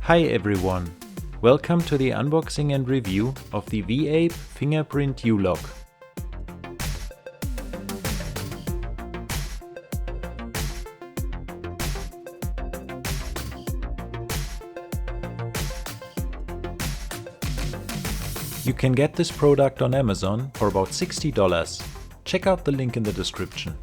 Hi everyone, welcome to the unboxing and review of the VEEAPE Fingerprint U-Lock. You can get this product on Amazon for about $60. Check out the link in the description.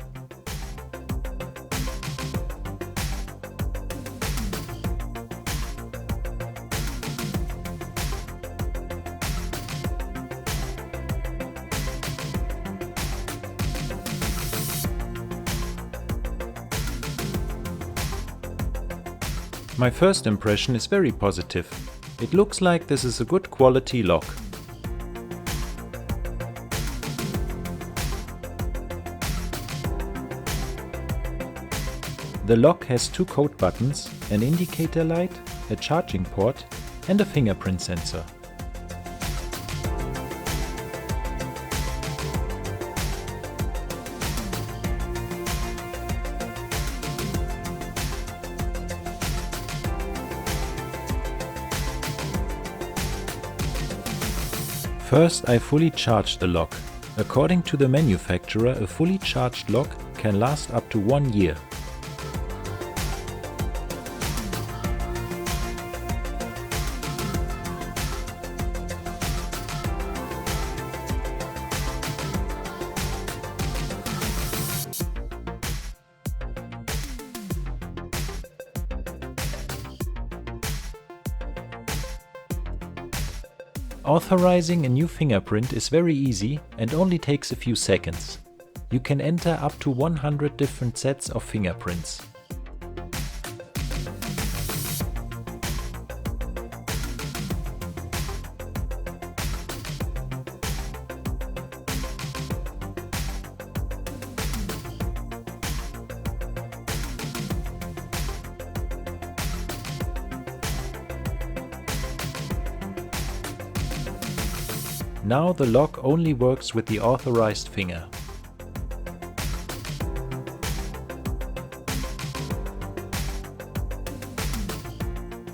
My first impression is very positive. It looks like this is a good quality lock. The lock has two code buttons, an indicator light, a charging port and a fingerprint sensor. First, I fully charged the lock. According to the manufacturer, a fully charged lock can last up to 1 year. Authorizing a new fingerprint is very easy and only takes a few seconds. You can enter up to 100 different sets of fingerprints. Now the lock only works with the authorized finger.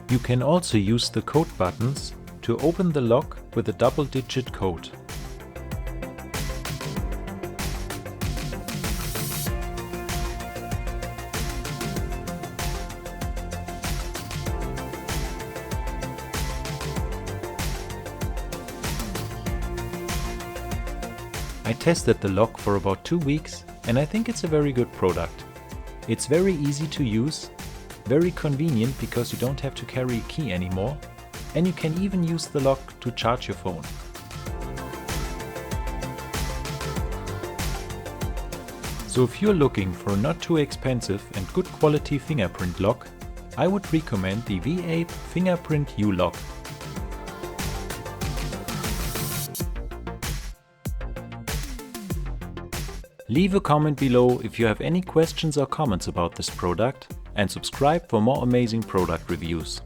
You can also use the code buttons to open the lock with a double-digit code. I tested the lock for about 2 weeks and I think it's a very good product. It's very easy to use, very convenient because you don't have to carry a key anymore, and you can even use the lock to charge your phone. So if you're looking for a not too expensive and good quality fingerprint lock, I would recommend the VEEAPE Fingerprint U-Lock. Leave a comment below if you have any questions or comments about this product, and subscribe for more amazing product reviews.